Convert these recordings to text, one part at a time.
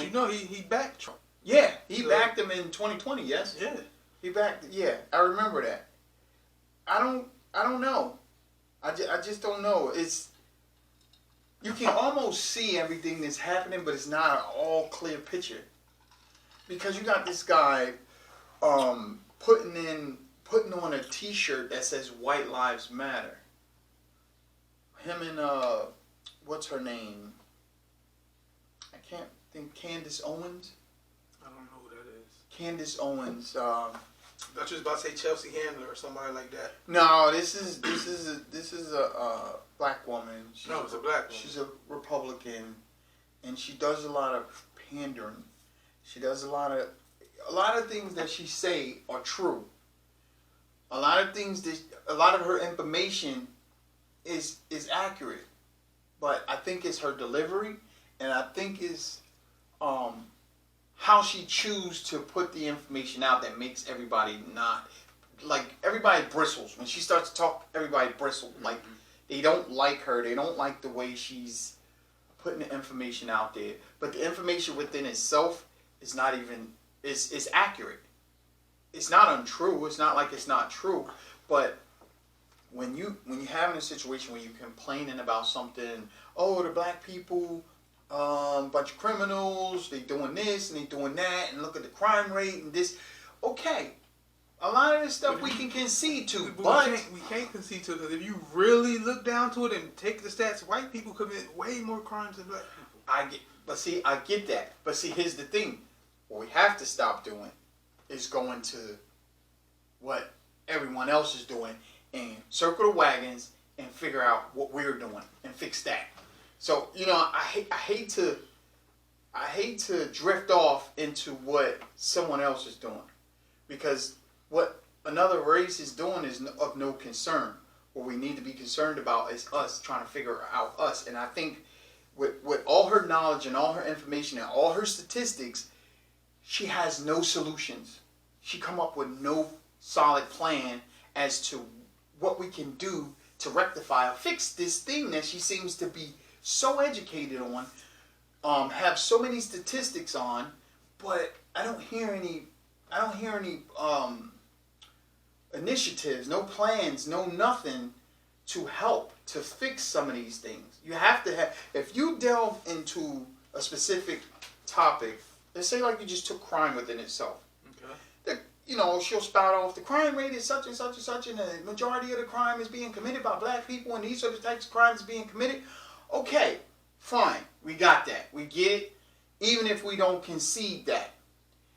You know, he backed Trump. Yeah, he backed him in 2020. Yes. Yeah. He backed. Yeah, I remember that. I don't know. I just don't know. You can almost see everything that's happening, but it's not an all clear picture. Because you got this guy putting on a T-shirt that says "White Lives Matter." Him and what's her name? I can't think. Candace Owens. I don't know who that is. Candace Owens. I was just about to say Chelsea Handler or somebody like that. No, this is a black woman. No, it's a black woman. She's a Republican, and she does a lot of pandering. She does a lot of things that she say are true. A lot of her information is accurate, but I think it's her delivery, and I think it's how she chooses to put the information out that makes everybody not like everybody bristles when she starts to talk. Everybody bristles like they don't like her. They don't like the way she's putting the information out there. But the information within itself is not even is accurate. It's not untrue. It's not like it's not true. But when you're having a situation where you're complaining about something, oh, the black people, bunch of criminals, they doing this and they doing that, and look at the crime rate and this. Okay, a lot of this stuff we can concede to, but we can't concede to it because if you really look down to it and take the stats, white people commit way more crimes than black people. I get that. But see, here's the thing: what we have to stop doing is going to what everyone else is doing and circle the wagons and figure out what we're doing and fix that. So, I hate to drift off into what someone else is doing, because what another race is doing is of no concern. What we need to be concerned about is us trying to figure out us. And I think with all her knowledge and all her information and all her statistics, she has no solutions. She come up with no solid plan as to what we can do to rectify or fix this thing that she seems to be so educated on, have so many statistics on, but I don't hear any initiatives, no plans, no nothing to help to fix some of these things. You have to have, if you delve into a specific topic, let's say like you just took crime within itself. Okay. She'll spout off the crime rate is such and such and such, and the majority of the crime is being committed by black people, and these are the types of crimes being committed. Okay, fine, we got that. We get it, even if we don't concede that.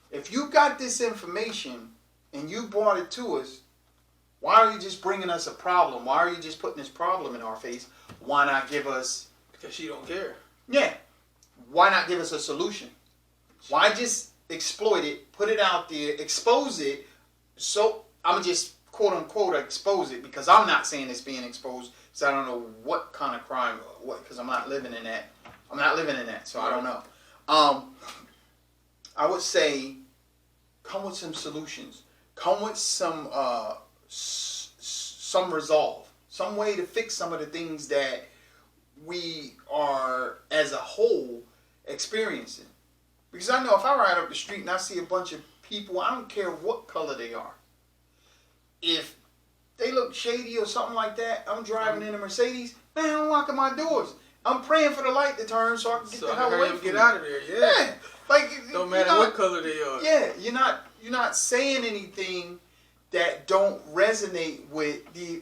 If you got this information and you brought it to us, why are you just bringing us a problem? Why are you just putting this problem in our face? Why not give us... Because she don't care. Yeah. Why not give us a solution? Why just exploit it, put it out there, expose it? So I'm going to just quote-unquote expose it, because I'm not saying it's being exposed. So I don't know what kind of crime, because I'm not living in that. So I don't know. I would say, come with some solutions. Come with some resolve, some way to fix some of the things that we are, as a whole, experiencing. Because I know if I ride up the street and I see a bunch of people, I don't care what color they are. If they look shady or something like that, I'm driving in a Mercedes, man, I'm locking my doors. I'm praying for the light to turn so I can get the hell away from get out of there. Yeah. Like, don't matter what color they are. Yeah, you're not saying anything that don't resonate with the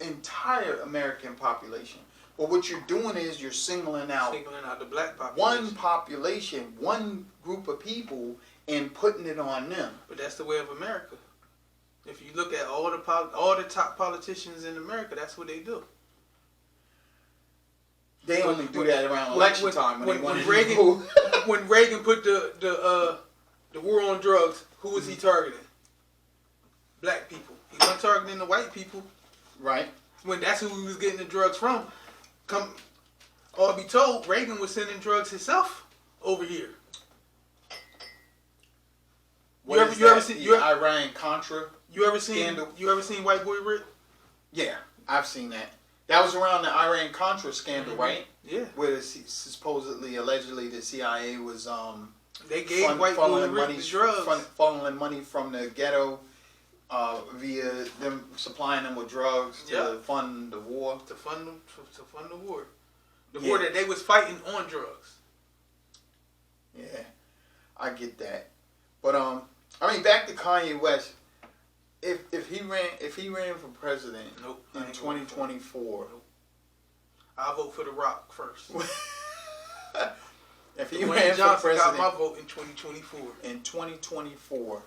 entire American population. But what you're doing is you're singling out the black population. One population, one group of people, and putting it on them. But that's the way of America. If you look at all the top politicians in America, that's what they do. They only do that around election time when Reagan put the war on drugs, who was he targeting? Black people. He wasn't targeting the white people. Right. When that's who he was getting the drugs from. All be told, Reagan was sending drugs himself over here. You ever seen Iran Contra? You ever seen White Boy Rick? Yeah, I've seen that. That was around the Iran-Contra scandal, right? Yeah. Where supposedly, allegedly, the CIA was they gave white people the drugs. funneling money from the ghetto via them supplying them with drugs to fund the war. To fund the war. The war that they was fighting on drugs. Yeah, I get that. But I mean, back to Kanye West. If he ran for president in 2024, I'll vote for The Rock first. If he ran for president, got my vote in 2024. In 2024,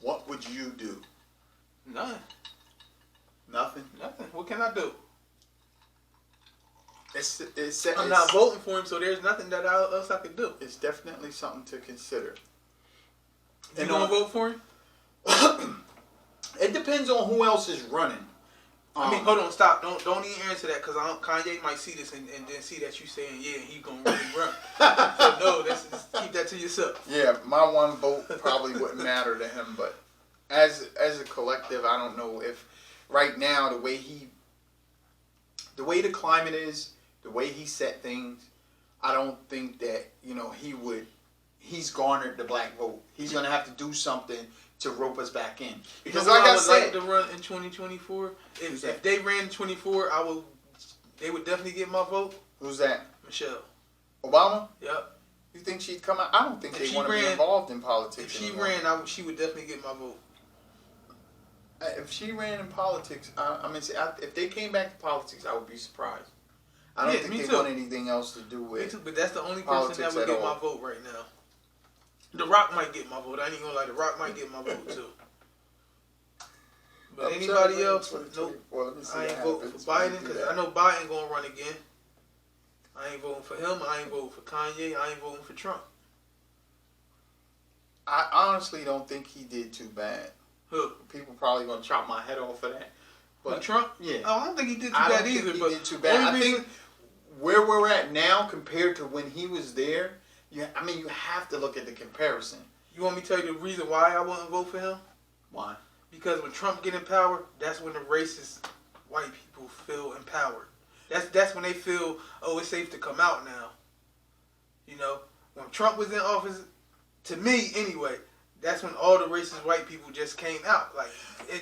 what would you do? None. Nothing. Nothing. What can I do? I'm not voting for him, so there's nothing else I could do. It's definitely something to consider. You gonna vote for him? It depends on who else is running. I mean, hold on, stop. Don't even answer that, because Kanye might see this and then see that you saying, yeah, he's going to really run. So, no, just keep that to yourself. Yeah, my one vote probably wouldn't matter to him, but as a collective, I don't know if right now the way the climate is, the way he set things, I don't think that, he's garnered the black vote. He's going to have to do something to rope us back in. Because like I said, like to run in 2024. If they ran in 24, they would definitely get my vote. Who's that? Michelle Obama? Yep. You think she'd come out? I don't think they want to be involved in politics. If she ran, she would definitely get my vote. If she ran in politics, if they came back to politics, I would be surprised. I don't think they want anything else to do with. Me too, but that's the only person that would get my vote right now. The Rock might get my vote. I ain't gonna lie. The Rock might get my vote too. But anybody else? Nope. Well, I ain't voting for Biden, because I know Biden gonna run again. I ain't voting for him. I ain't voting for Kanye. I ain't voting for Trump. I honestly don't think he did too bad. Who? People probably gonna chop my head off for that. But Trump? Yeah. Oh, I don't think he did too bad either. But did too bad. I think where we're at now compared to when he was there, you have to look at the comparison. You want me to tell you the reason why I wouldn't vote for him? Why? Because when Trump get in power, that's when the racist white people feel empowered. That's when they feel, oh, it's safe to come out now. When Trump was in office, to me anyway, that's when all the racist white people just came out,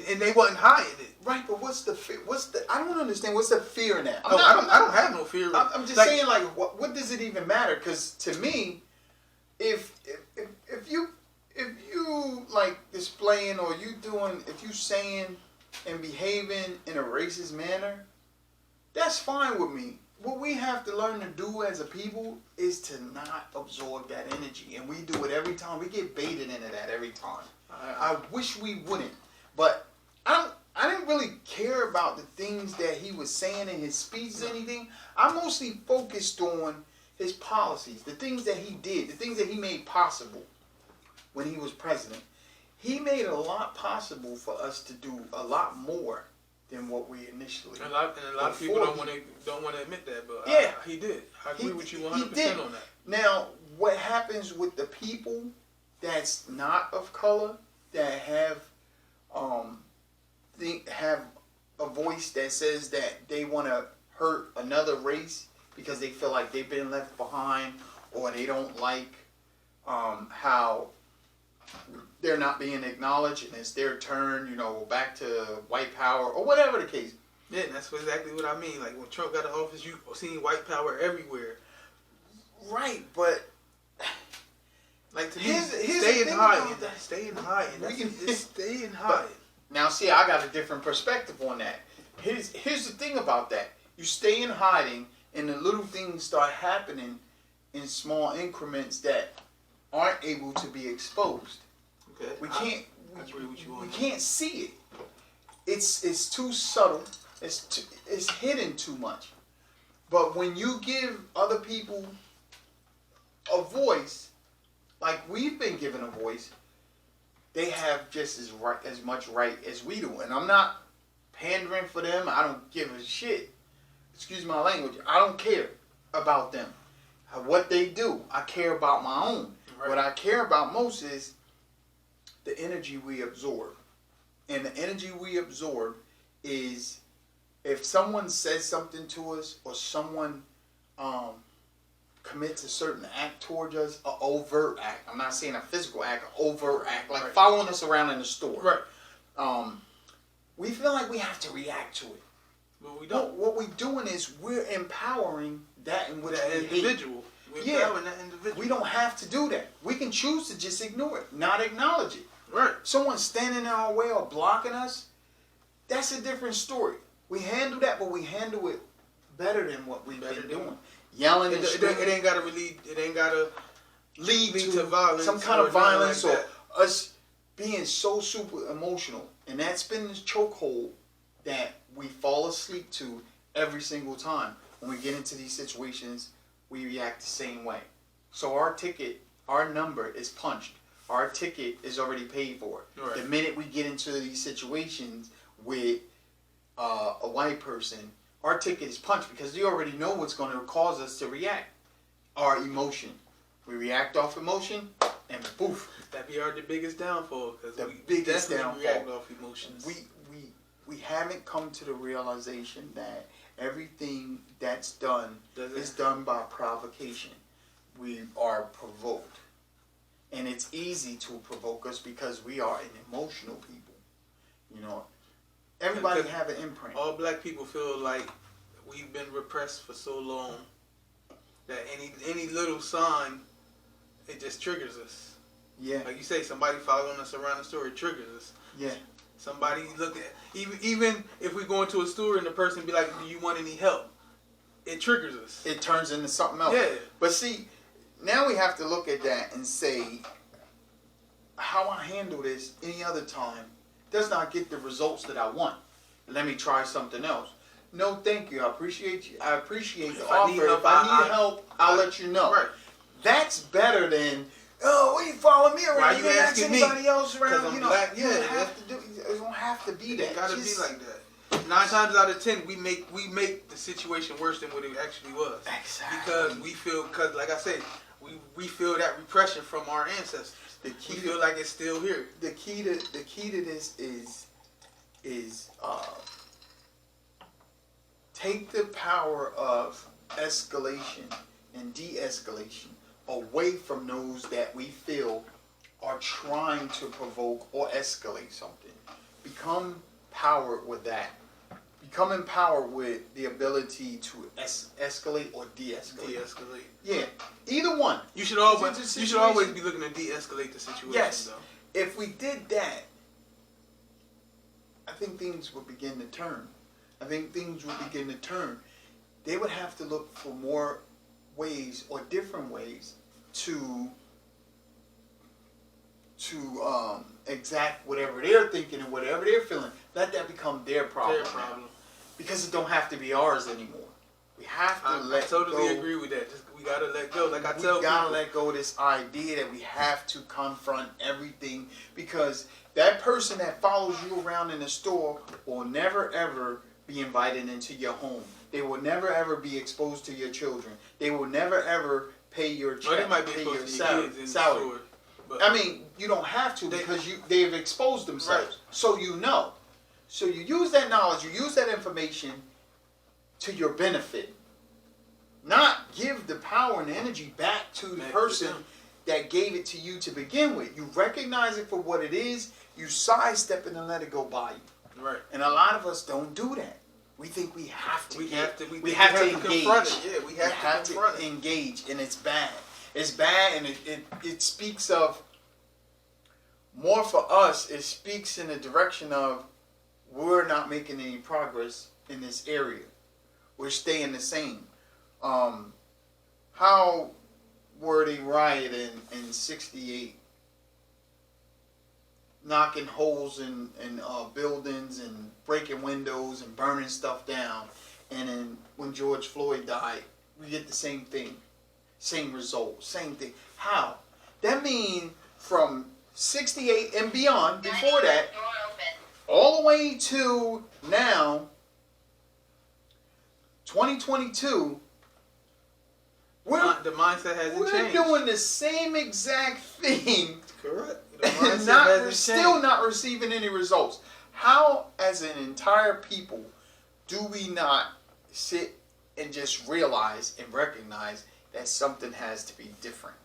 and they wasn't hiding it. Right, but what's the fear? I don't understand. What's the fear in that? I don't have no fear. I'm just saying, what does it even matter? Because to me, if you displaying or if you saying and behaving in a racist manner, that's fine with me. What we have to learn to do as a people is to not absorb that energy, and we do it every time. We get baited into that every time. I wish we wouldn't, but I didn't really care about the things that he was saying in his speeches or anything. I mostly focused on his policies, the things that he did, the things that he made possible when he was president. He made a lot possible for us to do a lot more than what we initially. And a lot of people don't want to admit that, but yeah, he did. I agree with you 100% on that. Now, what happens with the people that's not of color, that have a voice that says that they want to hurt another race because they feel like they've been left behind, or they don't like how they're not being acknowledged and it's their turn, back to white power or whatever the case. Yeah, that's exactly what I mean. Like when Trump got in office, you seen white power everywhere. Right, but like to me, stay in hiding. Stay in hiding. Stay in hiding. Now, see, I got a different perspective on that. Here's the thing about that. You stay in hiding, and the little things start happening in small increments that aren't able to be exposed. Okay. I agree with you on that. We can't see it. It's too subtle. It's hidden too much. But when you give other people a voice, like we've been given a voice, they have just as much right as we do. And I'm not pandering for them. I don't give a shit. Excuse my language. I don't care about them. What they do. I care about my own. Right. What I care about most is the energy we absorb. And the energy we absorb is if someone says something to us or someone commits a certain act towards us, an overt act. I'm not saying a physical act, an overt act, like following us around in the store. Right. We feel like we have to react to it. But we don't. What we're doing is we're empowering that in which that we individual. hate. We're empowering that individual. We don't have to do that. We can choose to just ignore it, not acknowledge it. Right. Someone standing in our way or blocking us, that's a different story. We handle that, but we handle it better than what we've been doing. Yelling and screaming. It ain't gotta lead to violence. Some kind of violence like or us being so super emotional. And that's been this chokehold that we fall asleep to every single time. When we get into these situations, we react the same way. So our ticket, our number is punched. Our ticket is already paid for. Right. The minute we get into these situations with a white person, our ticket is punched because they already know what's going to cause us to react. Our emotion. We react off emotion, and poof. That be the biggest downfall. The biggest downfall. React off emotions. We haven't come to the realization that everything that's done is done by provocation. We are provoked. And it's easy to provoke us because we are an emotional people. You know, everybody have an imprint. All black people feel like we've been repressed for so long that any little sign, it just triggers us. Yeah. Like you say, somebody following us around the store, it triggers us. Yeah. Somebody look at, even if we go into a store and the person be like, do you want any help? It triggers us. It turns into something else. Yeah. But see, now we have to look at that and say, how I handle this any other time does not get the results that I want. Let me try something else. No, thank you. I appreciate you. I appreciate the offer. If I need help, I'll let you know. Right. That's better than, oh, what you follow me around? Why you didn't ask anybody else around. I'm You know, black. you don't have to do. It don't have to be that. It gotta be like that. 9 times out of 10, we make the situation worse than what it actually was. Exactly. Because because like I said, we feel that repression from our ancestors. We feel like it's still here. The key to this is take the power of escalation and de-escalation away from those that we feel are trying to provoke or escalate something. Become empowered with that. Become empowered with the ability to escalate or de-escalate. De-escalate. Yeah, either one. You should always be looking to de-escalate the situation. Yes. Though. If we did that, I think things would begin to turn. They would have to look for more ways or different ways to exact whatever they're thinking and whatever they're feeling. Let that become their problem. Because it don't have to be ours anymore. We have to let go. I totally agree with that. We gotta let go. Like I tell people, we gotta let go of this idea that we have to confront everything, because that person that follows you around in the store will never ever be invited into your home. They will never ever be exposed to your children. They will never ever pay your check. Or they might be exposed to your kids in the store. But I mean, you don't have to because they've exposed themselves. Right. So you know. So you use that knowledge, you use that information to your benefit. Not give the power and the energy back to the person that gave it to you to begin with. You recognize it for what it is, you sidestep it and let it go by you. Right. And a lot of us don't do that. We think we have to engage. We have to confront it. Yeah, we have to engage, and it's bad. It's bad, and it speaks of, more for us, it speaks in the direction of, we're not making any progress in this area. We're staying the same. How were they rioting in 68? Knocking holes in buildings and breaking windows and burning stuff down. And then when George Floyd died, we get the same thing. Same result. Same thing. How? That means from 68 and beyond, before that, all the way to now, 2022, the mindset hasn't changed. We're doing the same exact thing. Correct. And we're still not receiving any results. How, as an entire people, do we not sit and just realize and recognize that something has to be different?